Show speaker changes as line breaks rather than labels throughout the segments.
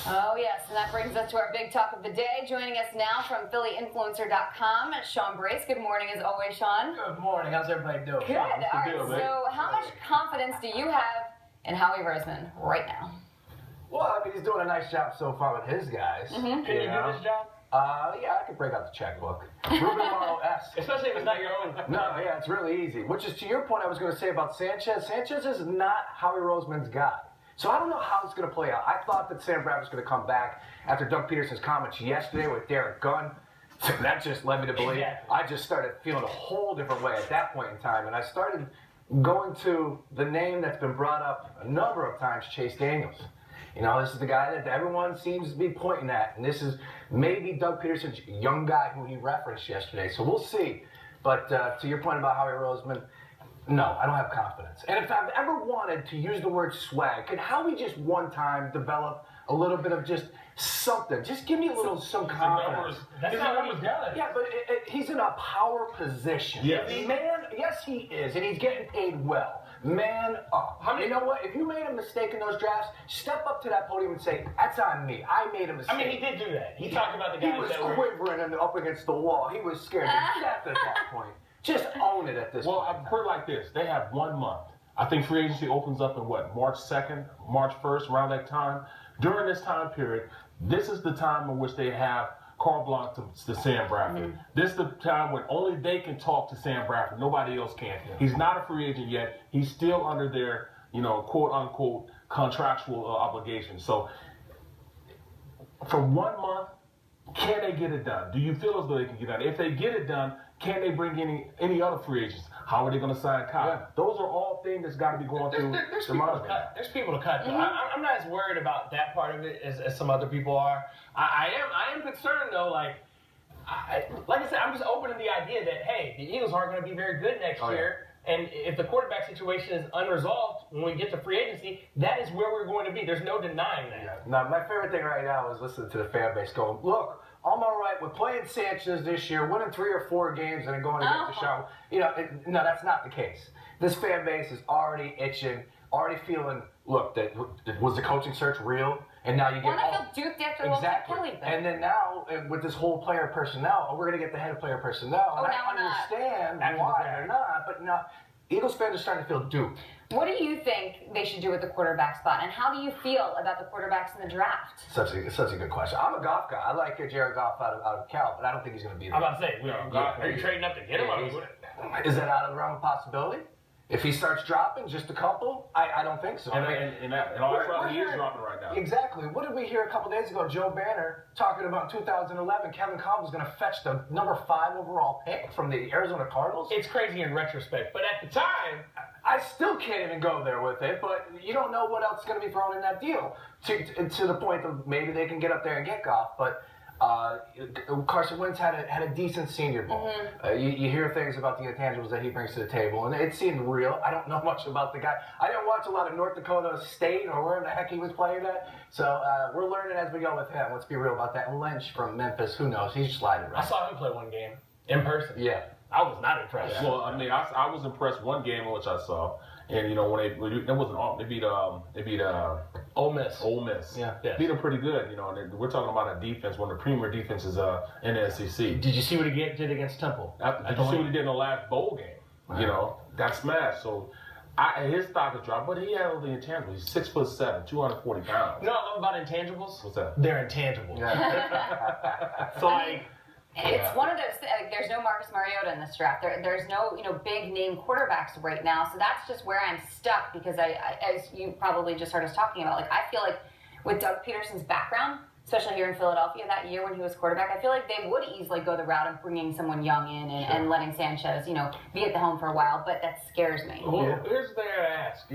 Oh, yes, and that brings us to our big talk of the day. Joining us now from PhillyInfluencer.com, Sean Brace. Good morning, as always, Sean.
Good morning. How's everybody doing?
Good. All right, so how much confidence do you have in Howie Roseman right now?
Well, I mean, he's doing a nice job so far with his guys.
Mm-hmm.
Can you do this job?
Yeah, I could break out the checkbook. Ruben Morrow-esque.
Especially if it's not your own.
No, yeah, it's really easy. Which is to your point I was going to say about Sanchez. Sanchez is not Howie Roseman's guy. So I don't know how it's going to play out. I thought that Sam Bradford was going to come back after Doug Peterson's comments yesterday with Derek Gunn. That just led me to believe. I just started feeling a whole different way at that point in time. And I started going to the name that's been brought up a number of times, Chase Daniels. You know, this is the guy that everyone seems to be pointing at. And this is maybe Doug Peterson's young guy who he referenced yesterday. So we'll see. But to your point about Howie Roseman, no, I don't have confidence. And if I've ever wanted to use the word swag, could Howie just one time develop a little bit of just something? Just give me a little some confidence.
That's not what he's done.
Yeah, but he's in a power position.
Yes.
Man, yes, he is, and he's getting paid well. Man up. You know what? If you made a mistake in those drafts, step up to that podium and say, that's on me. I made a mistake.
I mean, he did do that. He talked about the guys
He was
that were...
quivering and up against the wall. He was scared to death at that point. Just own it at this point.
Well, I've heard like this. They have 1 month. I think free agency opens up in what, March 2nd, March 1st, around that time. During this time period, this is the time in which they have carte blanche to Sam Bradford. Mm-hmm. This is the time when only they can talk to Sam Bradford. Nobody else can. Yeah. He's not a free agent yet. He's still under their, quote unquote, contractual obligation. So for 1 month, can they get it done? Do you feel as though they can get it done? If they get it done, can they bring any other free agents? How are they going to sign Kyle? Yeah. Those are all things that's got to be going through
there's
the
people
mind.
to cut. There's people to cut. Mm-hmm. I'm not as worried about that part of it as some other people are. I am concerned though. Like I said, I'm just open to the idea that hey, the Eagles aren't going to be very good next year. And if the quarterback situation is unresolved when we get to free agency, that is where we're going to be. There's no denying that.
Yeah. Now, my favorite thing right now is listening to the fan base going, look, I'm all right with playing Sanchez this year, winning 3 or 4 games, and then going to get the show. No, that's not the case. This fan base is already itching, already feeling, look, was the coaching search real? And now you get
I feel duped after
exactly.
Kelly thing.
And then now, with this whole player personnel, we're going to get the head of player personnel.
Oh,
and
now
I understand why they're not, but now Eagles fans are starting to feel duped.
What do you think they should do with the quarterback spot, and how do you feel about the quarterbacks in the draft?
Such a good question. I'm a Goff guy. I like Jared Goff out of Cal, but I don't think he's going to be there.
I'm about to say, are you trading up to get him?
Is that out of the realm of possibility? If he starts dropping just a couple, I don't think so.
And all he is dropping right now.
Exactly. What did we hear a couple days ago? Joe Banner talking about 2011. Kevin Cobb was going to fetch the number 5 overall pick from the Arizona Cardinals.
It's crazy in retrospect, but at the time,
I still can't even go there with it. But you don't know what else is going to be thrown in that deal. To the point that maybe they can get up there and get Goff, but. Carson Wentz had a decent Senior Bowl. Mm-hmm. You hear things about the intangibles that he brings to the table, and it seemed real. I don't know much about the guy. I didn't watch a lot of North Dakota State or where the heck he was playing at. So we're learning as we go with him. Let's be real about that. And Lynch from Memphis, who knows? He's sliding right.
I saw him play one game in person.
Yeah.
I was not impressed.
Well, I mean, I was impressed one game in which I saw, and when they beat
Ole Miss.
Ole Miss.
Yeah.
Beat them pretty good, and we're talking about a defense, one of the premier defenses in the SEC.
Did you see what he did against Temple?
Did you see what he did in the last bowl game? Right. Got smashed. So his stock has dropped, but he had all the intangibles. He's 6'7", 240 pounds.
You know what I love about intangibles?
What's that?
They're intangible.
Yeah.
So
it's one of those. There's no Marcus Mariota in this draft. There's no big name quarterbacks right now. So that's just where I'm stuck because as you probably just heard us talking about, I feel like with Doug Peterson's background, especially here in Philadelphia that year when he was quarterback, I feel like they would easily go the route of bringing someone young in and letting Sanchez, be at the helm for a while. But that scares me.
Well, here's the thing I ask.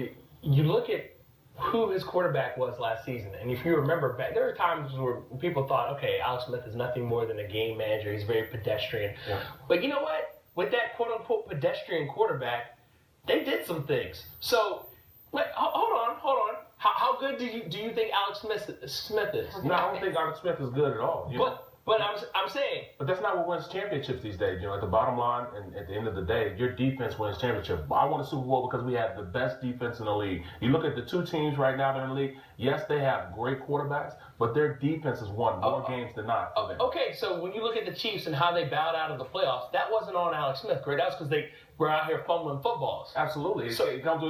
You look at who his quarterback was last season. And if you remember back, there were times where people thought, okay, Alex Smith is nothing more than a game manager. He's very pedestrian. Yeah. But you know what? With that quote-unquote pedestrian quarterback, they did some things. So, hold on. How good do you think Alex Smith is?
No, I don't think Alex Smith is good at all.
But I'm saying.
But that's not what wins championships these days. You know, at the bottom line and at the end of the day, your defense wins championship. I won a Super Bowl because we have the best defense in the league. You look at the two teams right now that are in the league. Yes, they have great quarterbacks, but their defense has won more games than not.
Okay, so when you look at the Chiefs and how they bowed out of the playoffs, that wasn't on Alex Smith, great. That was because they were out here fumbling footballs.
Absolutely.
So
it comes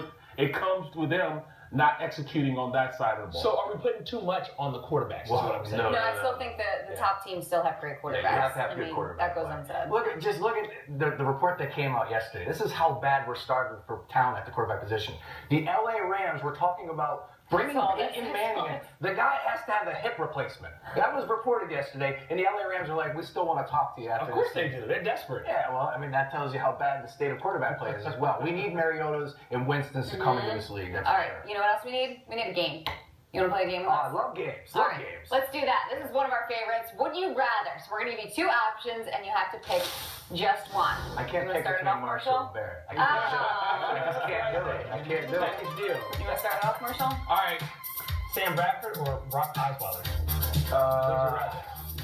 with them not executing on that side of the ball.
So are we putting too much on the quarterbacks? Is what I'm saying.
No, I still think that the top teams still have great quarterbacks.
Yeah, you have to have good quarterbacks.
That goes unsaid.
Look at the report that came out yesterday. This is how bad we're starting for talent at the quarterback position. The LA Rams were talking about bringing Peyton Manning in. The guy has to have a hip replacement. That was reported yesterday, and the LA Rams are like, we still want to talk to you after
Of course
this
they do. They're desperate.
Yeah, well, I mean, that tells you how bad the state of quarterback play is as well. We need Mariotas and Winstons to come into this league. That's
All
for
right,
sure.
you know what else we need? We need a game. You want to play a game with
I
us?
love games.
All
Love
right,
games.
let's do that. This is one of our favorites. Would you rather? So we're going to give you two options, and you have to pick just one.
I can't
You wanna
pick
start it
between
off,
Marshall and Barrett. I just can't do it. I can't do it.
Package deal.
You want to start it off, Marshall?
All right, Sam Bradford or Brock Osweiler?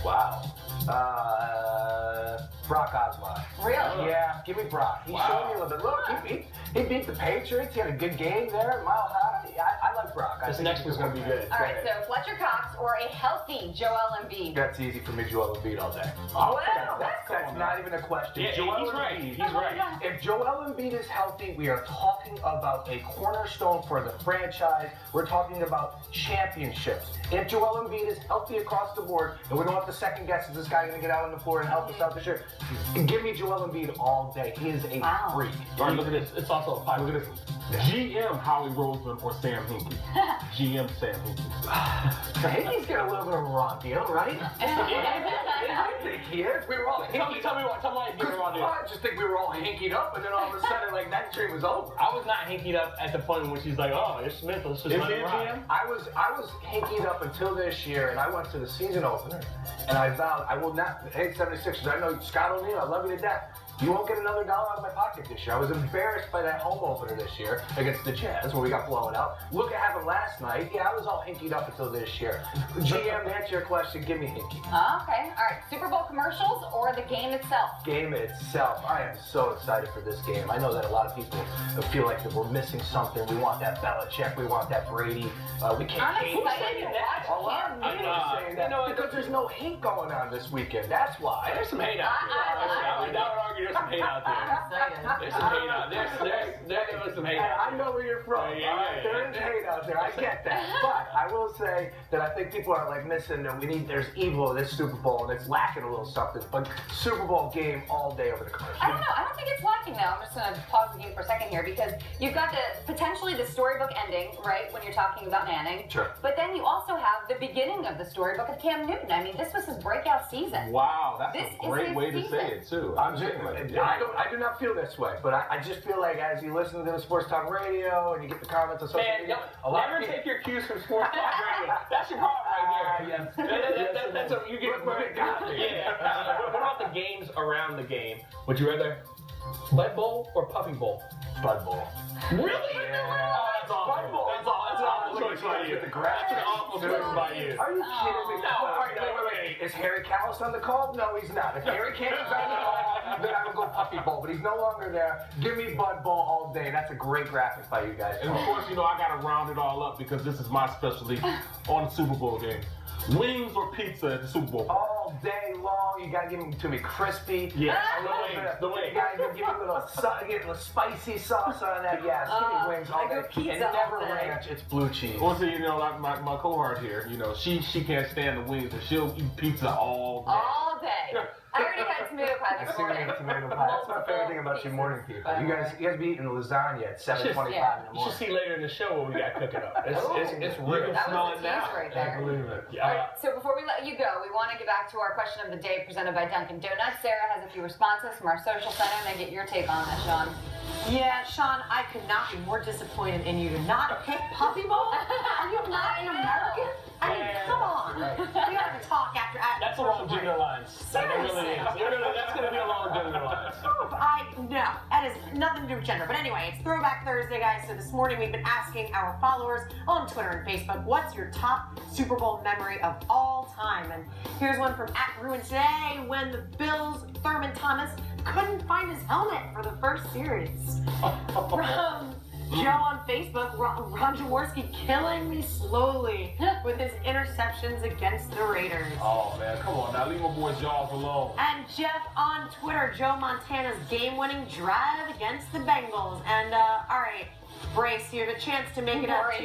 Wow. Brock Osweiler.
Really?
Yeah, give me Brock. He showed me a little bit. Look, he beat the Patriots. He had a good game there, Mile High. I like Brock.
This next one's going to be good.
All right, so Fletcher Cox or a healthy Joel Embiid?
That's easy for me, Joel Embiid all day.
Wow,
That's not even a question.
Yeah,
Joel
he's right.
Embiid.
He's right.
If Joel Embiid is healthy, we are talking about a cornerstone for the franchise. We're talking about championships. If Joel Embiid is healthy across the board, and we don't have to second guess, is this guy going to get out on the floor and help us out this year? Give me Joel Embiid all day. He is a freak.
All right, look at this. It's also a five.
Look at this. GM Howie Roseman or Sam Hinkie? GM Sam Hinkie.
He's got a little bit of a raw deal, right? I think he is. We were all
Tell me why you were on there.
I just think we were all hinkied up, and then all of a sudden, like, that dream was over.
I was not hinkied up at the point in which he's like, oh, it's Smith, let's just let him ride.
I was hinkied up until this year, and I went to the season opener, and I vowed I will not. Hey, 76ers, I know Scott O'Neal, I love you to death. You won't get another dollar out of my pocket this year. I was embarrassed by that home opener this year against the Jazz where we got blown out. Look at happened last night. Yeah, I was all hinkied up until this year. GM, to answer your question, give me hinky.
Okay, all right. Super Bowl commercials or the game itself?
Game itself. I am so excited for this game. I know that a lot of people feel like that we're missing something. We want that Belichick. We want that Brady. We can't
I'm
hate
excited to watch
a lot of
Cam
people are saying that because there's no hate going on this weekend. That's why.
There's some hate out there. I would argue there's some hate out there. There's some hate out there. There's some hate out
I know where you're from. There is hate out there. I get that. But I will say that I think people are like missing that there's evil in this Super Bowl and it's lacking a little something. But Super Bowl game all day over the commercial.
I don't know. I don't think it's lacking now. I'm just going to pause the game for a second here because you've got potentially the storybook ending, right, when you're talking about Manning.
Sure.
But then you also have the beginning of the storybook of Cam Newton. I mean, this was his breakout season.
Wow, that's
This
a great
is
way
his
to say it too.
I do not feel this way, but I just feel like as you listen to the sports talk radio and you get the comments on social media,
never take your cues from sports talk radio. That's your problem right there. That's what you get. Yeah. What about the games around the game? Would you rather Bud Bowl or Puppy Bowl?
Bud Bowl.
Really?
Yeah.
Oh, that's awful.
Bud Bowl.
That's an awful choice by you.
With the grass.
That's an awful choice by you.
Are you kidding me?
No,
wait. Is Harry Callis on the call? No, he's not. If Harry Callis is on the call, then I would go Puppy Bowl. But he's no longer there. Give me Bud Bowl all day. That's a great graphic by you guys.
And of course, I got to round it all up because this is my specialty on the Super Bowl game. Wings or pizza at the Super Bowl?
All day long, you gotta give them to me crispy.
Yeah,
The wings. You gotta give me a little spicy sauce on that. Yeah, give me wings all day.
pizza
and never
all day.
ranch, it's blue cheese.
Well, see, like my cohort here, she can't stand the wings, and she'll eat pizza all day.
All day. I already had tomato pie this morning.
Tomato pie. That's my favorite thing about you morning people. You guys be eating lasagna at 7:25 in the
You should
morning.
see later in the show what we got cooking up. It's real.
That
Smell
was
it
a
now.
tease right there.
I believe it.
Yeah.
So before we let you go, we want to get back to our question of the day presented by Dunkin' Donuts. Sarah has a few responses from our social center, and I get your take on this, Sean.
Yeah, Sean, I could not be more disappointed in you to not pick Puppy Bowl. Are you not an American? I mean, come on. We have to talk after.
That's along gender lines. That really is. That's going to be along gender lines.
No, That has nothing to do with gender. But anyway, it's Throwback Thursday, guys. So this morning we've been asking our followers on Twitter and Facebook, what's your top Super Bowl memory of all time? And here's one from @Ruin Today, when the Bills' Thurman Thomas couldn't find his helmet for the first series. From Joe on Facebook, Ron Jaworski killing me slowly with his interceptions against the Raiders.
Oh, man, come on now. Leave my boy Jaws alone.
And Jeff on Twitter, Joe Montana's game-winning drive against the Bengals. And, all right, Brace, you have a chance to make it up. Do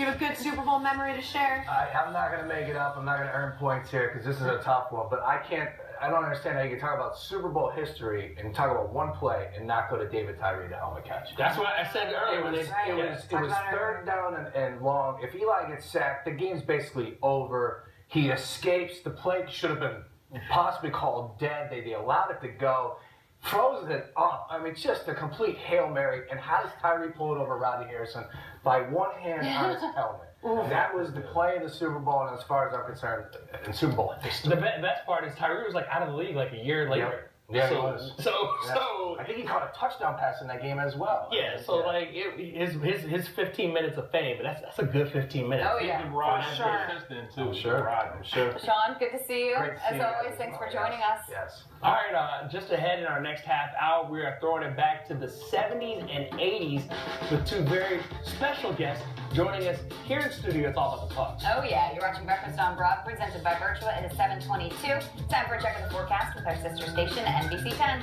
you have a good Super Bowl memory to share?
I'm not going to make it up. I'm not going to earn points here because this is a tough one. But I don't understand how you can talk about Super Bowl history and talk about one play and not go to David Tyree, the helmet catch.
That's what I said earlier.
It was third down and long. If Eli gets sacked, the game's basically over. He escapes. The play should have been possibly called dead. They allowed it to go. Throws it up. I mean, just a complete Hail Mary. And how does Tyree pull it over Rodney Harrison? By one hand on his helmet. That was the play of the Super Bowl, and as far as I'm concerned, in Super Bowl history.
The best part is Tyree was like out of the league like a year later.
Yeah,
so,
he was.
So
I think he caught a touchdown pass in that game as well.
Yeah, so like his 15 minutes of fame, but that's a good 15 minutes.
Oh, yeah.
He can ride
For
that
sure.
since then, too.
I'm
He
sure.
can ride.
I'm sure.
Sean, good to see you.
Great to see
As
you
always,
guys.
thanks for
Yes.
joining us.
Yes.
All right, just ahead in our next half hour, we are throwing it back to the 70s and 80s with two very special guests joining us here in studio. It's all about the pucks.
Oh yeah, you're watching Breakfast on Broad, presented by Virtua. It is 7:22. Time for a check of the forecast with our sister station, NBC 10.